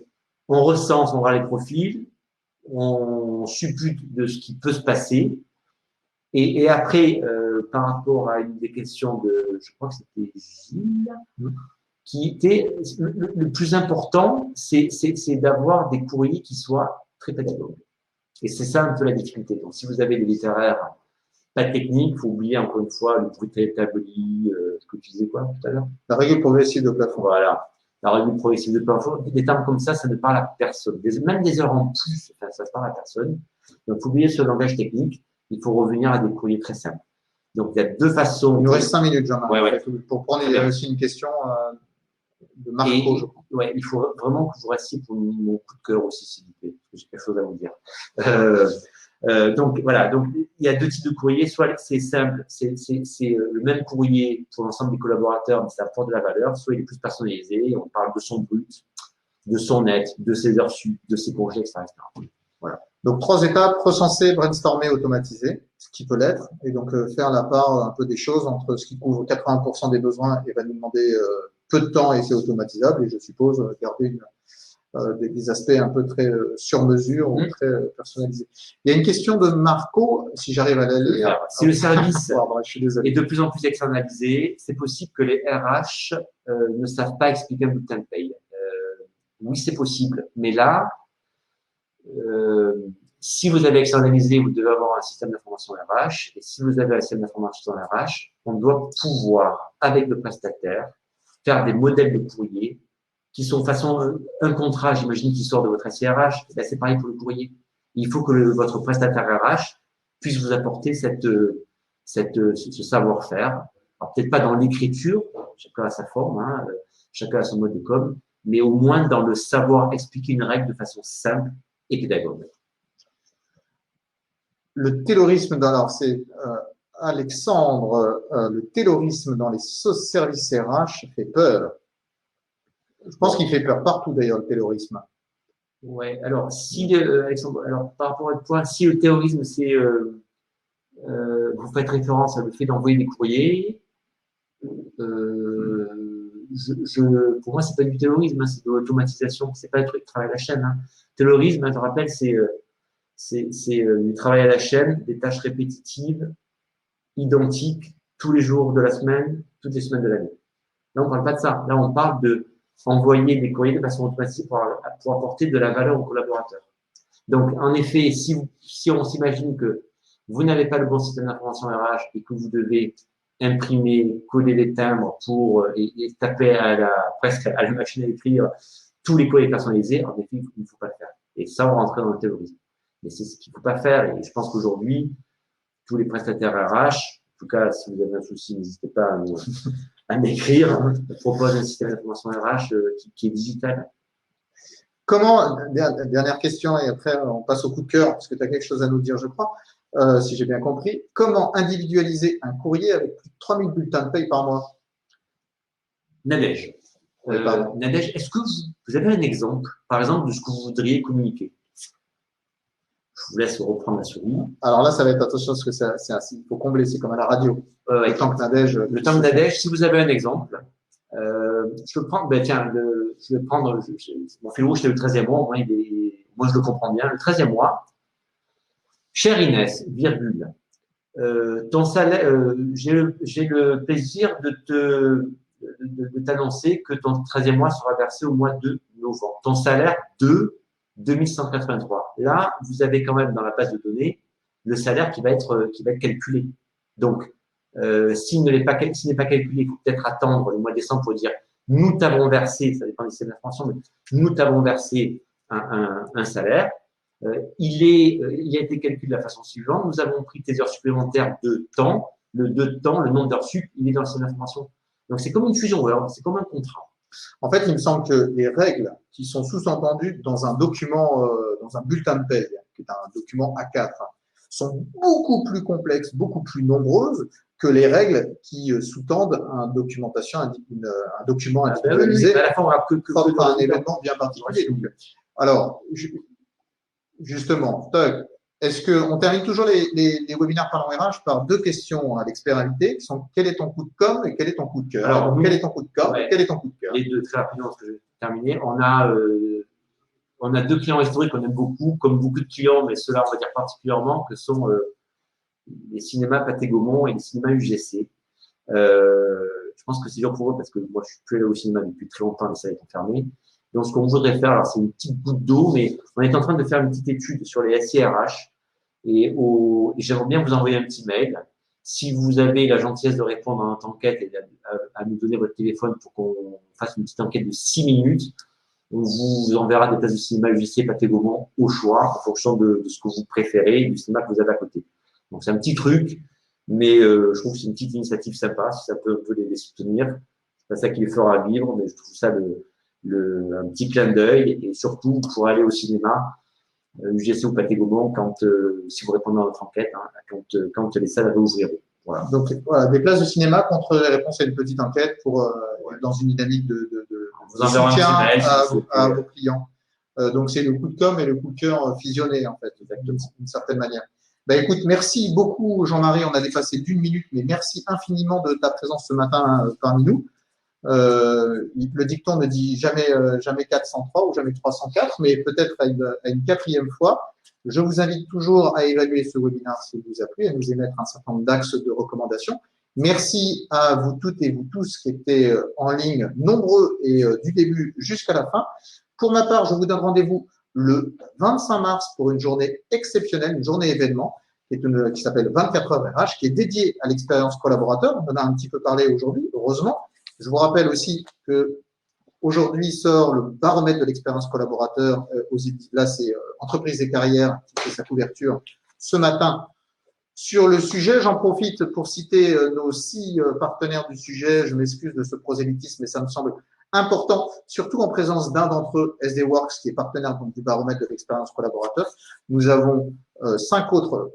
on recense, on voit les profils, on suppute de ce qui peut se passer. Et après, par rapport à une des questions de, je crois que c'était Gilles, qui était le plus important, c'est d'avoir des courriers qui soient très pédagogues. Et c'est ça un peu la difficulté. Donc, si vous avez des littéraires pas techniques, il faut oublier encore une fois le bruit établi, ce que tu disais quoi tout à l'heure. La règle progressive de plafond. Voilà. La règle progressive de plafond. Des termes comme ça ne parle à personne. Même des heures en plus, enfin, ça ne parle à personne. Donc, il faut oublier ce langage technique. Il faut revenir à des courriers très simples. Donc, il y a deux façons. Il nous reste 5 minutes, Jean-Marc. Ouais. Pour prendre, il y a aussi une question de Marco, je crois. Ouais, il faut vraiment que vous restiez pour mon coup de cœur aussi, s'il vous plaît, parce que j'ai quelque chose à vous dire. Donc, voilà. Donc, il y a deux types de courriers. Soit c'est simple, c'est le même courrier pour l'ensemble des collaborateurs, mais ça apporte de la valeur. Soit il est plus personnalisé. On parle de son brut, de son net, de ses heures sup, de ses congés, etc. Voilà. Donc, 3 étapes, recenser, brainstormer, automatiser, ce qui peut l'être, et donc faire la part un peu des choses entre ce qui couvre 80% des besoins et va nous demander peu de temps et c'est automatisable, et je suppose garder des aspects un peu très sur mesure ou très personnalisés. Il y a une question de Marco, si j'arrive à la lire. Si le service je suis désolé. est de plus en plus externalisé, c'est possible que les RH ne savent pas expliquer un bulletin de paye. Oui, c'est possible, mais là, si vous avez externalisé, vous devez avoir un système d'information RH. Et si vous avez un système d'information RH, on doit pouvoir, avec le prestataire, faire des modèles de courrier qui sont de façon un contrat, j'imagine, qui sort de votre SIRH. Ben, c'est pareil pour le courrier. Il faut que votre prestataire RH puisse vous apporter ce savoir-faire. Alors, peut-être pas dans l'écriture, chacun a sa forme, hein, chacun a son mode de com, mais au moins dans le savoir expliquer une règle de façon simple et pédagogue. Le taylorisme, alors c'est Alexandre, le taylorisme dans les services RH fait peur. Je pense qu'il fait peur partout d'ailleurs, le taylorisme. Ouais, alors, Alexandre, alors, par rapport à ce point, si le taylorisme, c'est, vous faites référence à le fait d'envoyer des courriers, pour moi, c'est pas du taylorisme, hein, c'est de l'automatisation, c'est pas le truc de travail à la chaîne. Hein. Taylorisme, je te rappelle, c'est du travail à la chaîne, des tâches répétitives, identiques, tous les jours de la semaine, toutes les semaines de l'année. Là, on parle pas de ça. Là, on parle de envoyer des courriers de façon automatique pour apporter de la valeur aux collaborateurs. Donc, en effet, si on s'imagine que vous n'avez pas le bon système d'information RH et que vous devez imprimer, coller les timbres et taper presque à la machine à écrire tous les courriers personnalisés, en effet, il ne faut pas le faire. Et ça, on rentre dans le taylorisme. Mais c'est ce qu'il ne faut pas faire. Et je pense qu'aujourd'hui, tous les prestataires RH, en tout cas, si vous avez un souci, n'hésitez pas à m'écrire. Je propose un système d'information RH qui est digital. Comment, dernière question, et après on passe au coup de cœur, parce que tu as quelque chose à nous dire, je crois, si j'ai bien compris. Comment individualiser un courrier avec plus de 3000 bulletins de paye par mois? Nadège. Nadège, est-ce que vous avez un exemple, par exemple, de ce que vous voudriez communiquer? Je vous laisse reprendre la souris. Alors là, ça va être attention parce que il faut combler, c'est comme à la radio. Le temps de Nadège, si vous avez un exemple, je peux prendre, je vais prendre, mon fil rouge, c'est le 13e mois, moi je le comprends bien, le 13e mois. Chère Inès, virgule, ton salaire, j'ai le plaisir de t'annoncer que ton 13e mois sera versé au mois de novembre. Ton salaire de 2183. Là, vous avez quand même dans la base de données le salaire qui va être calculé. Donc, s'il n'est pas calculé, il faut peut-être attendre le mois de décembre pour dire nous t'avons versé, ça dépend des systèmes d'information, mais nous t'avons versé un salaire. Il a été calculé de la façon suivante. Nous avons pris tes heures supplémentaires de temps. Le nombre d'heures sup, il est dans le système d'information. Donc, c'est comme une fusion Word, c'est comme un contrat. En fait, il me semble que les règles qui sont sous-entendues dans un document, dans un bulletin de paye, qui est un document A4, sont beaucoup plus complexes, beaucoup plus nombreuses que les règles qui sous-tendent un document individualisé propre à un événement bien particulier. Donc, alors, justement, Doug, est-ce qu'on termine toujours les webinaires Parlons RH par deux questions à l'expert invité qui sont quel est ton coup de com' et quel est ton coup de cœur? Alors, quel est ton coup de com' et quel est ton coup de cœur? Les deux, très rapidement, parce que je vais terminer. On a deux clients historiques qu'on aime beaucoup, comme beaucoup de clients, mais ceux-là, on va dire particulièrement, que sont les cinémas Pathé Gaumont et les cinémas UGC. Je je pense que c'est dur pour eux parce que moi, je suis plus allé au cinéma depuis très longtemps, les salles étant fermées. Donc, ce qu'on voudrait faire, alors c'est une petite goutte d'eau, mais on est en train de faire une petite étude sur les SIRH et j'aimerais bien vous envoyer un petit mail. Si vous avez la gentillesse de répondre à notre enquête et à nous donner votre téléphone pour qu'on fasse une petite enquête de 6 minutes, on vous enverra des places de cinéma UJC Pathé Gaumont au choix, en fonction de ce que vous préférez et du cinéma que vous avez à côté. Donc, c'est un petit truc, mais je trouve que c'est une petite initiative sympa, si ça peut un peu les soutenir. C'est pas ça qui les fera vivre, mais je trouve ça un petit clin d'œil et surtout pour aller au cinéma, UGC ou Pathé Gaumont, si vous répondez à notre enquête, hein, quand les salles réouvriront. Voilà. Donc, voilà, des places de cinéma contre les réponses à une petite enquête pour, dans une dynamique de soutien à vos clients. Donc, c'est le coup de com' et le coup de cœur fusionné, en fait, d'une certaine manière. Ben, écoute, merci beaucoup, Jean-Marie. On a dépassé d'1 minute, mais merci infiniment de ta présence ce matin parmi nous. Le dicton ne dit jamais 403 ou jamais 304, mais peut-être à une 4e fois. Je vous invite toujours à évaluer ce webinaire s'il vous a plu, à nous émettre un certain nombre d'axes de recommandation. Merci à vous toutes et vous tous qui étaient en ligne, nombreux et du début jusqu'à la fin. Pour ma part, je vous donne rendez-vous le 25 mars pour une journée exceptionnelle, une journée événement qui s'appelle 24 heures RH, qui est dédiée à l'expérience collaborateur. On en a un petit peu parlé aujourd'hui, heureusement. Je vous rappelle aussi que aujourd'hui sort le baromètre de l'expérience collaborateur. Là, c'est Entreprise et Carrières qui fait sa couverture ce matin sur le sujet. J'en profite pour citer nos 6 partenaires du sujet. Je m'excuse de ce prosélytisme, mais ça me semble important, surtout en présence d'un d'entre eux, SD Works, qui est partenaire donc, du baromètre de l'expérience collaborateur. Nous avons 5 autres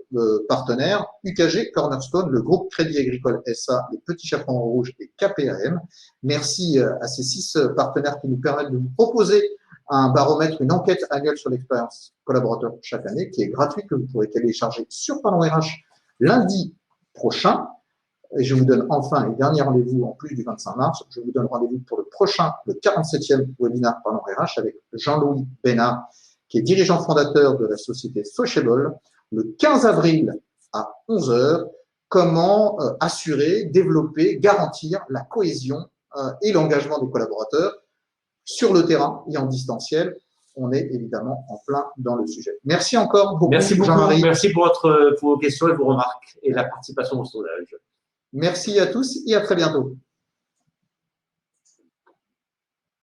partenaires, UKG, Cornerstone, le groupe Crédit Agricole SA, les Petits Chaperons Rouges et KPAM. Merci à ces 6 partenaires qui nous permettent de vous proposer un baromètre, une enquête annuelle sur l'expérience collaborateur chaque année, qui est gratuite, que vous pourrez télécharger sur Parlons RH lundi prochain. Et je vous donne enfin un dernier rendez-vous en plus du 25 mars. Je vous donne rendez-vous pour le prochain, le 47e webinaire Parlons RH avec Jean-Louis Bénard, qui est dirigeant fondateur de la société Sociable, le 15 avril à 11 h. Comment assurer, développer, garantir la cohésion et l'engagement des collaborateurs sur le terrain et en distanciel. On est évidemment en plein dans le sujet. Merci encore beaucoup, Jean-Marie. Merci pour vos questions et vos remarques et la participation au sondage. Merci à tous et à très bientôt.